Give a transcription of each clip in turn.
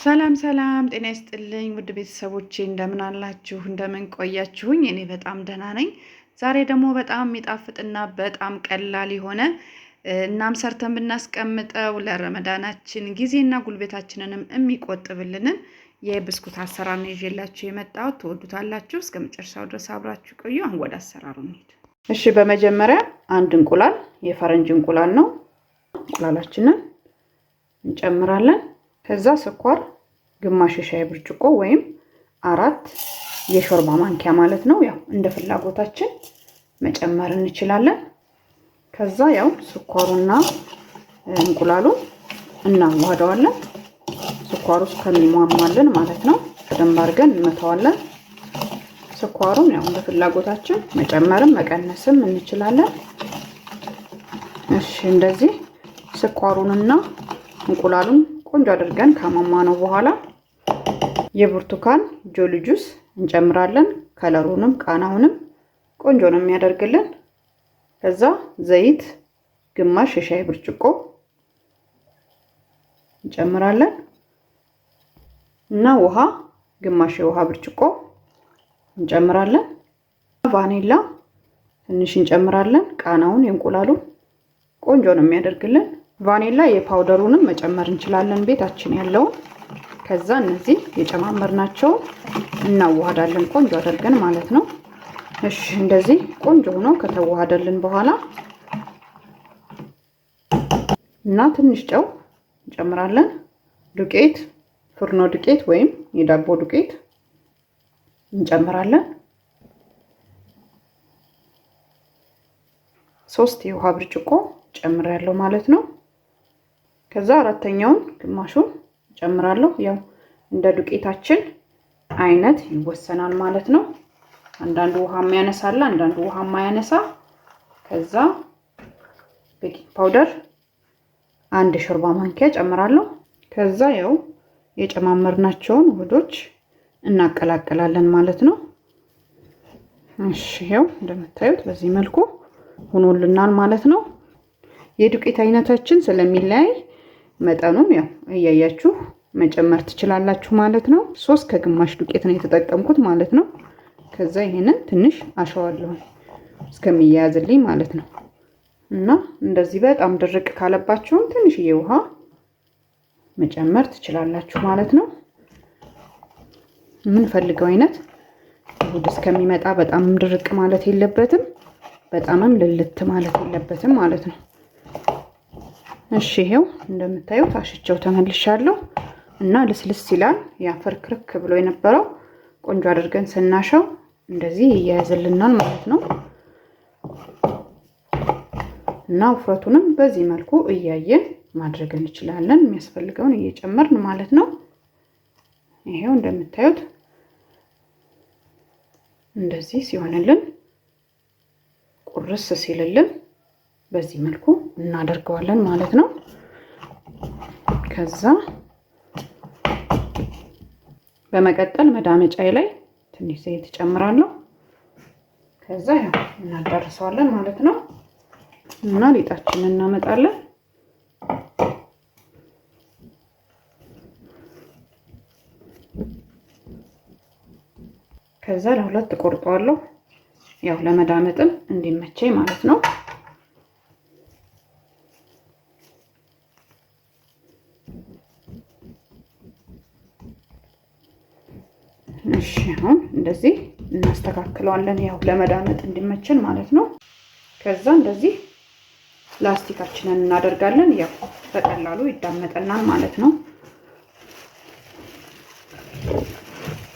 ሰላም ሰላም ጤና ይስጥልኝ ውድ ቤተሰቦቼ እንደምን አላችሁ እንደምን ቆያችሁኝ? እኔ በጣም ደህና ነኝ። ዛሬ ደግሞ በጣም የሚጣፍጥና በጣም ቀላል የሆነ እናም ሰርተን ብናስቀምጠው ለረመዳናችን ጊዜና ጉልበታችንንም የሚቆጥብልንን የብስኩት አሰራር ነው ይዤላችሁ የመጣሁት። ትወዱታላችሁ። እስከ መጨረሻው ድረስ አብራችሁ ቆዩ። አሁን ወደ አሰራሩ እንሂድ። እሺ፣ በመጀመሪያ አንድ እንቁላል የፈረንጅ እንቁላል ነው። እንቁላላችንን እንጨምራለን። ከዛ ስኳር ግማሽ ሻይ ብርጭቆ ወይም 4 የሾርባ ማንኪያ ማለት ነው። ያው እንደ ፍላጎታችን መጨመር እንችላለን። ከዛ ያው ስኳሩና እንቁላሉን እናዋህደዋለን። ስኳሩ እስከሚሟሟልን ማለት ነው። በደንብ አድርገን እንመታዋለን። ስኳሩን ያው እንደ ፍላጎታችን መጨመርም መቀነስም እንችላለን። እሺ፣ እንደዚህ ስኳሩንና እንቁላሉን ቆንጆ አድርገን ካሟሟነው በኋላ የብርቱካን ጆሊ ጁስ እንጨምራለን። ከለሩንም ቃናውንም ቆንጆ ነው የሚያደርግልን። ከዛ ዘይት ግማሽ የሻይ ብርጭቆ እንጨምራለን እና ውሃ ግማሽ የውሃ ብርጭቆ እንጨምራለን። ቫኒላ ትንሽ እንጨምራለን። ቃናውን የእንቁላሉን ቆንጆ ነው የሚያደርግልን። ቫኒላ የፓውደሩንም መጨመር እንችላለን ቤታችን ያለውን። ከዛ እነዚህ የጨማመርናቸው እናዋሃዳለን ቆንጆ አድርገን ማለት ነው። እሺ፣ እንደዚህ ቆንጆ ሆኖ ከተዋሃደልን በኋላ እና ትንሽ ጨው እንጨምራለን። ዱቄት ፍርኖ ዱቄት ወይም የዳቦ ዱቄት እንጨምራለን። 3 የውሃ ብርጭቆ ጨምራለሁ ማለት ነው። ከዛ አራተኛውን ግማሹን ጨምራለሁ። ያው እንደ ዱቄታችን አይነት ይወሰናል ማለት ነው። አንዳንዱ ውሃ የሚያነሳላ፣ አንዳንዱ ውሃ የማያነሳ። ከዛ ቤኪንግ ፓውደር 1 ሾርባ ማንኪያ ጨምራለሁ። ከዛ ያው የጨማመርናቸውን ውህዶች እናቀላቅላለን ማለት ነው። እሺ፣ ያው እንደምታዩት በዚህ መልኩ ሆኖልናል ማለት ነው። የዱቄት አይነታችን ስለሚለያይ መጠኑን ያው እያያችሁ መጨመር ትችላላችሁ ማለት ነው። 3 ከግማሽ ዱቄት ነው የተጠቀምኩት ማለት ነው። ከዛ ይሄንን ትንሽ አሸዋለሁ እስከሚያያዝልኝ ማለት ነው። እና እንደዚህ በጣም ድርቅ ካለባችሁም ትንሽዬ ውሃ መጨመር ትችላላችሁ ማለት ነው። የምንፈልገው አይነት ውህድ እስከሚመጣ በጣም ድርቅ ማለት የለበትም፣ በጣምም ልልት ማለት የለበትም ማለት ነው። እሺ፣ ይሄው እንደምታዩት አሽቸው ተመልሻለሁ እና ልስልስ ይላል። ያፈርክርክ ብሎ የነበረው ቆንጆ አድርገን ስናሸው እንደዚህ ይያያዝልናል ማለት ነው። እና ውፍረቱንም በዚህ መልኩ እያየን ማድረግ እንችላለን፣ የሚያስፈልገውን እየጨመርን ማለት ነው። ይሄው እንደምታዩት እንደዚህ ሲሆንልን ቁርስ ሲልልን በዚህ መልኩ እናደርገዋለን ማለት ነው። ከዛ በመቀጠል መዳመጫዬ ላይ ትንሽ ዘይት ጨምራለሁ። ከዛ ያው እናዳርሰዋለን ማለት ነው። እና ሊጣችንን እናመጣለን። ከዛ ለሁለት ቆርጠዋለሁ፣ ያው ለመዳመጥም እንዲመቸኝ ማለት ነው። እሺ፣ አሁን እንደዚህ እናስተካክለዋለን፣ ያው ለመዳመጥ እንዲመችን ማለት ነው። ከዛ እንደዚህ ላስቲካችንን እናደርጋለን፣ ያው በቀላሉ ይዳመጠናል ማለት ነው።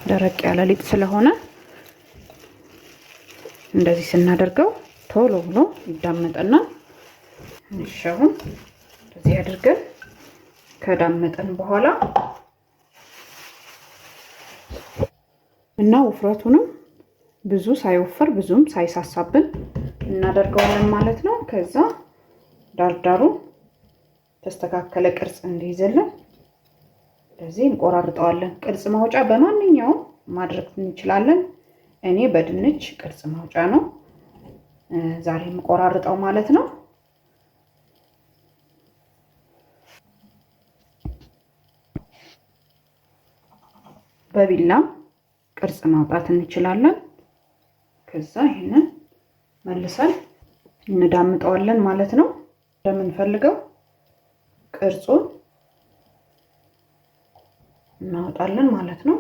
ደረቅ ያለ ሊጥ ስለሆነ እንደዚህ ስናደርገው ቶሎ ብሎ ይዳመጠናል። እሺ፣ አሁን እንደዚህ አድርገን ከዳመጠን በኋላ እና ውፍረቱንም ብዙ ሳይወፈር ብዙም ሳይሳሳብን እናደርገዋለን ማለት ነው። ከዛ ዳርዳሩ ተስተካከለ ቅርጽ እንዲይዝልን እንደዚህ እንቆራርጠዋለን። ቅርጽ ማውጫ በማንኛውም ማድረግ እንችላለን። እኔ በድንች ቅርጽ ማውጫ ነው ዛሬ የምቆራርጠው ማለት ነው። በቢላም ቅርጽ ማውጣት እንችላለን። ከዛ ይሄንን መልሰን እንዳምጠዋለን ማለት ነው። እንደምንፈልገው ቅርጹን እናወጣለን ማለት ነው።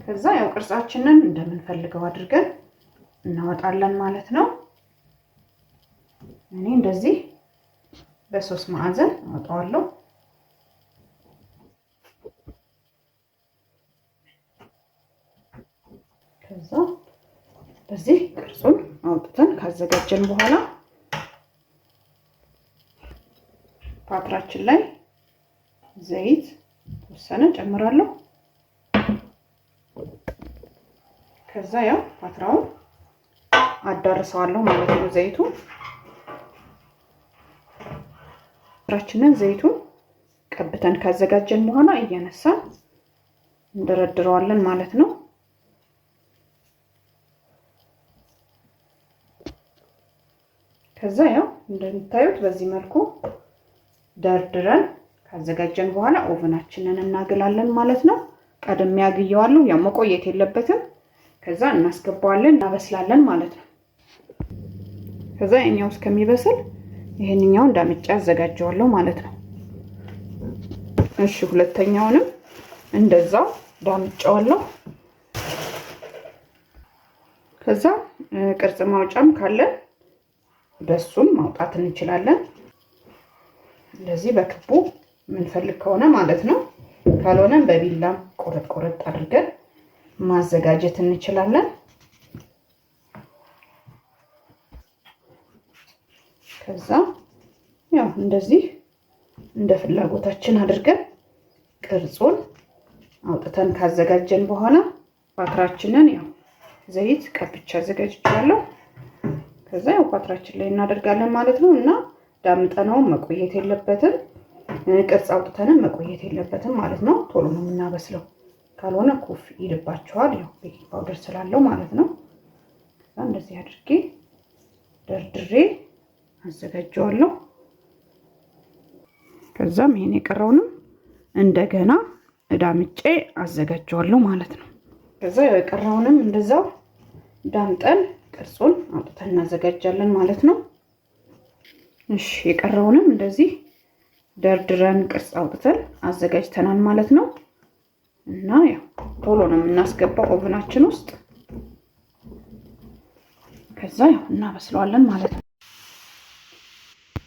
ከዛ ያው ቅርጻችንን እንደምንፈልገው አድርገን እናወጣለን ማለት ነው። እኔ እንደዚህ በ3 ማዕዘን አወጣዋለሁ። ከዛ በዚህ ቅርጹን አውጥተን ካዘጋጀን በኋላ ፓትራችን ላይ ዘይት ተወሰነ ጨምራለሁ። ከዛ ያው ፓትራውን አዳርሰዋለሁ ማለት ነው። ዘይቱን ፓትራችንን ዘይቱን ቀብተን ካዘጋጀን በኋላ እያነሳን እንደረድረዋለን ማለት ነው። ከዛ ያው እንደምታዩት በዚህ መልኩ ደርድረን ካዘጋጀን በኋላ ኦቨናችንን እናግላለን ማለት ነው። ቀድሜ ያግየዋለሁ። ያው መቆየት የለበትም። ከዛ እናስገባዋለን፣ እናበስላለን ማለት ነው። ከዛ የኛው እስከሚበስል ይሄንኛው እንዳምጫ አዘጋጀዋለሁ ማለት ነው። እሺ ሁለተኛውንም እንደዛው ዳምጫዋለሁ። ከዛ ቅርጽ ማውጫም ካለ በሱም ማውጣት እንችላለን። እንደዚህ በክቡ የምንፈልግ ከሆነ ማለት ነው። ካልሆነ በቢላም ቆረጥ ቆረጥ አድርገን ማዘጋጀት እንችላለን። ከዛ ያው እንደዚህ እንደ ፍላጎታችን አድርገን ቅርጹን አውጥተን ካዘጋጀን በኋላ ፓትራችንን ያው ዘይት ቀብቻ አዘጋጅቻለሁ። ከዛ ያው ፓትራችን ላይ እናደርጋለን ማለት ነው። እና ዳምጠነው መቆየት የለበትም፣ ቅርጽ አውጥተንም መቆየት የለበትም ማለት ነው። ቶሎ ነው የምናበስለው፣ ካልሆነ ኩፍ ይልባቸዋል። ያው ቤኪንግ ፓውደር ስላለው ማለት ነው። ከዛ እንደዚህ አድርጌ ደርድሬ አዘጋጀዋለሁ። ከዛም ይሄን የቀረውንም እንደገና ዳምጬ አዘጋጀዋለሁ ማለት ነው። ከዛ ያው የቀረውንም እንደዛው ዳምጠን ቅርጹን አውጥተን እናዘጋጃለን ማለት ነው። እሺ የቀረውንም እንደዚህ ደርድረን ቅርጽ አውጥተን አዘጋጅተናል ማለት ነው። እና ያው ቶሎ ነው የምናስገባው ኦቨናችን ውስጥ። ከዛ ያው እናበስለዋለን ማለት ነው።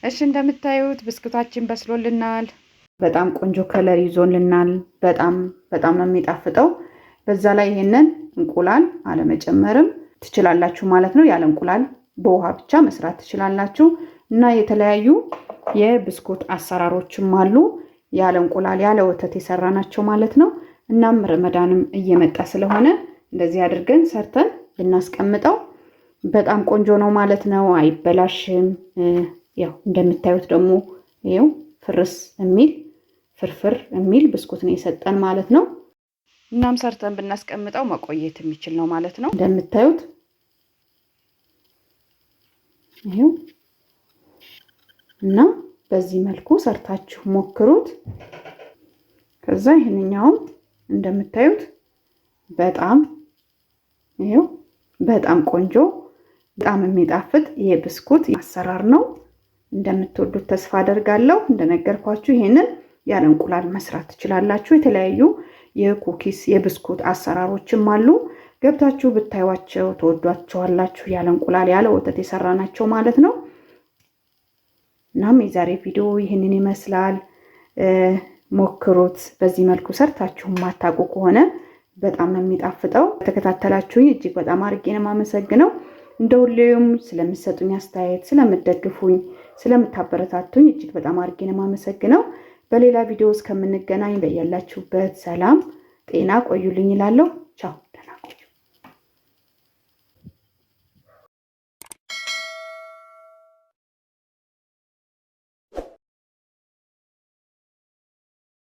እሺ እንደምታዩት ብስኩታችን በስሎልናል። በጣም ቆንጆ ከለር ይዞልናል። በጣም ነው የሚጣፍጠው። በዛ ላይ ይሄንን እንቁላል አለመጨመርም ትችላላችሁ ማለት ነው። ያለ እንቁላል በውሃ ብቻ መስራት ትችላላችሁ። እና የተለያዩ የብስኩት አሰራሮችም አሉ ያለ እንቁላል ያለ ወተት የሰራናቸው ማለት ነው። እናም ረመዳንም እየመጣ ስለሆነ እንደዚህ አድርገን ሰርተን ብናስቀምጠው በጣም ቆንጆ ነው ማለት ነው። አይበላሽም። ያው እንደምታዩት ደግሞ ይሄው ፍርፍር የሚል ብስኩት ነው የሰጠን ማለት ነው። እናም ሰርተን ብናስቀምጠው መቆየት የሚችል ነው ማለት ነው። እንደምታዩት ይሄው እና በዚህ መልኩ ሰርታችሁ ሞክሩት። ከዛ ይሄንኛውም እንደምታዩት በጣም ቆንጆ በጣም የሚጣፍጥ የብስኩት አሰራር ነው። እንደምትወዱት ተስፋ አደርጋለሁ። እንደነገርኳችሁ ይሄንን ያለ እንቁላል መስራት ትችላላችሁ። የተለያዩ የኩኪስ የብስኩት አሰራሮችም አሉ። ገብታችሁ ብታዩዋቸው ተወዷቸዋላችሁ። ያለ እንቁላል ያለ ወተት የሰራናቸው ማለት ነው። እናም የዛሬ ቪዲዮ ይህንን ይመስላል። ሞክሩት። በዚህ መልኩ ሰርታችሁ ማታውቁ ከሆነ በጣም ነው የሚጣፍጠው። ተከታተላችሁኝ እጅግ በጣም አድርጌ ነው የማመሰግነው። እንደሁሌም ስለምትሰጡኝ አስተያየት፣ ስለምትደግፉኝ፣ ስለምታበረታቱኝ እጅግ በጣም አድርጌ ነው የማመሰግነው። በሌላ ቪዲዮ እስከምንገናኝ በያላችሁበት ሰላም ጤና ቆዩልኝ እላለሁ።